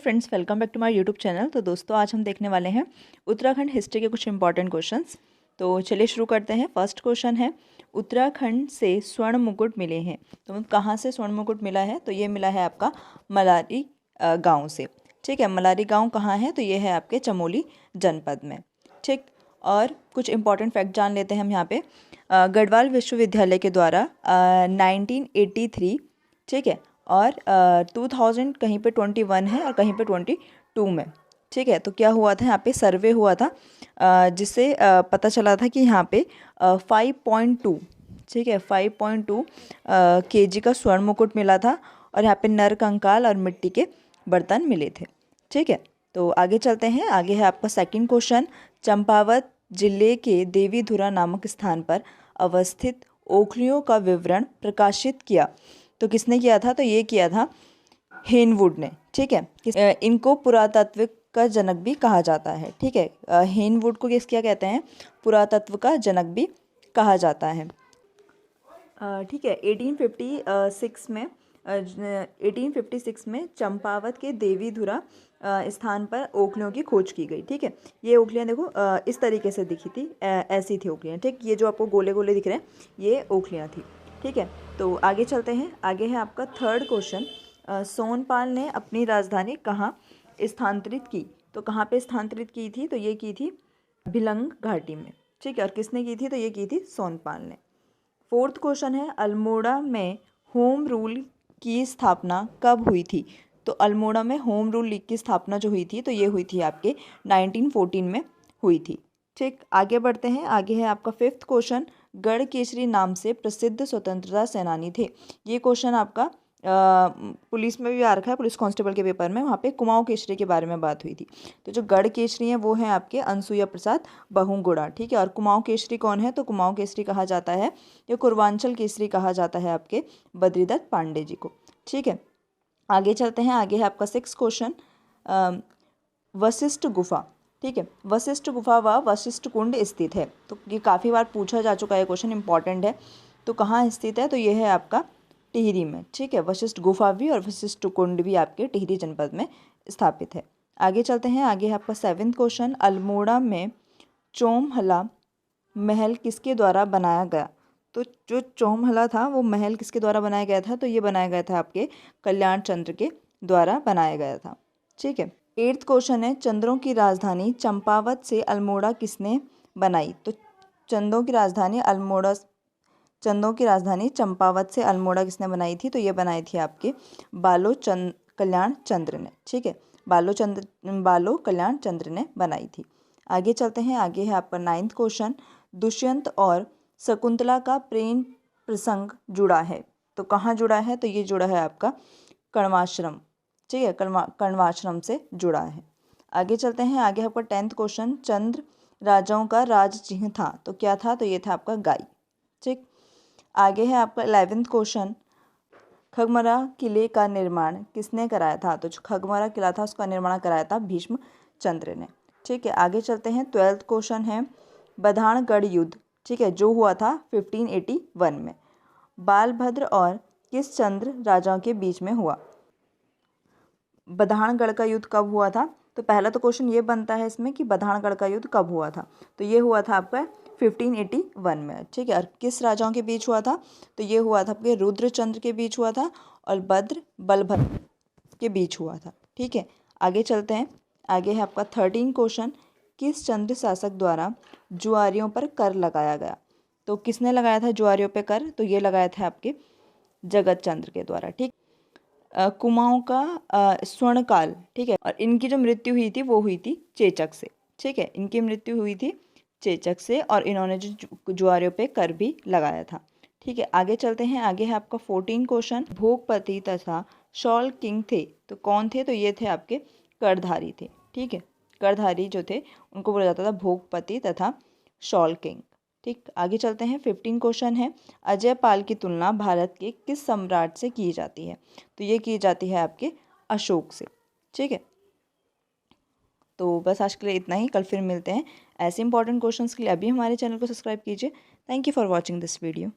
Friends, welcome back to my YouTube channel. तो दोस्तों, आज हम देखने वाले हैं उत्तराखंड हिस्ट्री के कुछ इंपॉर्टेंट क्वेश्चंस। तो चलिए शुरू करते हैं। फर्स्ट क्वेश्चन है, उत्तराखंड से स्वर्ण मुकुट मिले हैं। तो कहाँ से स्वर्ण मुकुट मिला है? तो ये मिला है आपका मलारी गाँव से। ठीक है, मलारी गाँव कहाँ है? तो ये है आपके चमोली जनपद में। ठीक, और कुछ इंपॉर्टेंट फैक्ट जान लेते हैं हम यहाँ पे। गढ़वाल विश्वविद्यालय के द्वारा 1983, ठीक है, और 2000 कहीं पे 21 है और कहीं पे 22 में। ठीक है, तो क्या हुआ था, यहाँ पे सर्वे हुआ था जिससे पता चला था कि यहाँ पे 5.2, ठीक है, 5.2 kg का स्वर्ण मुकुट मिला था और यहाँ पे नर कंकाल और मिट्टी के बर्तन मिले थे। ठीक है, तो आगे चलते हैं। आगे है आपका सेकंड क्वेश्चन, चंपावत जिले के देवीधुरा नामक स्थान पर अवस्थित ओखलियों का विवरण प्रकाशित किया। तो किसने किया था? तो ये किया था हेनवुड ने। ठीक है, इनको पुरातत्व का जनक भी कहा जाता है। ठीक है, हेनवुड को क्या कहते हैं? पुरातत्व का जनक भी कहा जाता है। ठीक है, 1856 में चंपावत के देवीधुरा स्थान पर ओखलियों की खोज की गई। ठीक है, ये ओखलियाँ देखो इस तरीके से दिखी थी, ऐसी थी ओखलियाँ। ठीक, ये जो आपको गोले गोले दिख रहे हैं, ये ओखलियाँ थी। ठीक है, तो आगे चलते हैं। आगे है आपका थर्ड क्वेश्चन, सोनपाल ने अपनी राजधानी कहाँ स्थानांतरित की? तो कहाँ पे स्थानांतरित की थी? तो ये की थी भिलंग घाटी में। ठीक है, और किसने की थी? तो ये की थी सोनपाल ने। फोर्थ क्वेश्चन है, अल्मोड़ा में होम रूल की स्थापना कब हुई थी? तो अल्मोड़ा में होम रूल लीग की स्थापना जो हुई थी, तो ये हुई थी आपके 1914 में हुई थी। ठीक, आगे बढ़ते हैं। आगे है आपका फिफ्थ क्वेश्चन, गढ़ केसरी नाम से प्रसिद्ध स्वतंत्रता सेनानी थे। ये क्वेश्चन आपका पुलिस में भी आ रखा है, पुलिस कांस्टेबल के पेपर में। वहाँ पे कुमाऊं केसरी के बारे में बात हुई थी। तो जो गढ़ केसरी हैं वो हैं आपके अनसुईया प्रसाद बहुगुणा। ठीक है, और कुमाऊं केसरी कौन है? तो कुमाऊं केसरी कहा जाता है, या पूर्वांचल केसरी कहा जाता है आपके बद्रीदत्त पांडे जी को। ठीक है, आगे चलते हैं। आगे है आपका सिक्स क्वेश्चन, वशिष्ठ गुफा। ठीक है, वशिष्ठ गुफा व वशिष्ठ कुंड स्थित है। तो ये काफ़ी बार पूछा जा चुका है, क्वेश्चन इंपॉर्टेंट है। तो कहाँ स्थित है? तो ये है आपका टिहरी में। ठीक है, वशिष्ठ गुफा भी और वशिष्ठ कुंड भी आपके टिहरी जनपद में स्थापित है। आगे चलते हैं। आगे है आपका सेवेंथ क्वेश्चन, अल्मोड़ा में चोमहला महल किसके द्वारा बनाया गया? तो जो चोमहला था वो महल किसके द्वारा बनाया गया था? तो ये बनाया गया था आपके कल्याण चंद्र के द्वारा बनाया गया था। ठीक है, एट्थ क्वेश्चन है, चंद्रों की राजधानी चंपावत से अल्मोड़ा किसने बनाई? तो चंदों की राजधानी चंपावत से अल्मोड़ा किसने बनाई थी? तो ये बनाई थी आपके कल्याण चंद्र ने। ठीक है, बालो कल्याण चंद्र ने बनाई थी। आगे चलते हैं। आगे है आपका नाइन्थ क्वेश्चन, दुष्यंत और शकुंतला का प्रेम प्रसंग जुड़ा है। तो कहाँ जुड़ा है? तो ये जुड़ा है आपका कण्वाश्रम। ठीक है, कण्वाश्रम से जुड़ा है। आगे चलते हैं। आगे आपका टेंथ क्वेश्चन, चंद्र राजाओं का राज चिन्ह था। तो क्या था? तो ये था आपका गाय। ठीक, आगे है आपका 11th क्वेश्चन, खगमरा किले का निर्माण किसने कराया था? तो जो खगमरा किला था उसका निर्माण कराया था भीष्म चंद्र ने। ठीक है, आगे चलते हैं। 12th क्वेश्चन है, बधानगढ़ युद्ध, ठीक है, जो हुआ था 1581 में, बालभद्र और किस चंद्र राजाओं के बीच में हुआ? बधानगढ़ का युद्ध कब हुआ था? तो पहला तो क्वेश्चन ये बनता है इसमें कि बधानगढ़ का युद्ध कब हुआ था? तो ये हुआ था आपका 1581 में। ठीक है, और किस राजाओं के बीच हुआ था? तो ये हुआ था आपके रुद्रचंद्र के बीच हुआ था और बलभद्र के बीच हुआ था। ठीक है, आगे चलते हैं। आगे है आपका 13 क्वेश्चन, किस चंद्र शासक द्वारा जुआरियों पर कर लगाया गया? तो किसने लगाया था जुआरियों पर कर? तो ये लगाया था आपके जगत चंद्र के द्वारा। ठीक, कुमाऊं का स्वर्णकाल। ठीक है, और इनकी जो मृत्यु हुई थी वो हुई थी चेचक से। ठीक है, इनकी मृत्यु हुई थी चेचक से और इन्होंने जो जुआरियों पे कर भी लगाया था। ठीक है, आगे चलते हैं। आगे है आपका 14 क्वेश्चन, भोगपति तथा शॉल किंग थे। तो कौन थे? तो ये थे आपके करधारी थे। ठीक है, करधारी जो थे उनको बोला जाता था भोगपति तथा शॉल किंग। ठीक, आगे चलते हैं। 15 क्वेश्चन है, अजय पाल की तुलना भारत के किस सम्राट से की जाती है? तो ये की जाती है आपके अशोक से। ठीक है, तो बस आज के लिए इतना ही। कल फिर मिलते हैं ऐसे इंपॉर्टेंट क्वेश्चंस के लिए। अभी हमारे चैनल को सब्सक्राइब कीजिए। Thank you for watching this video.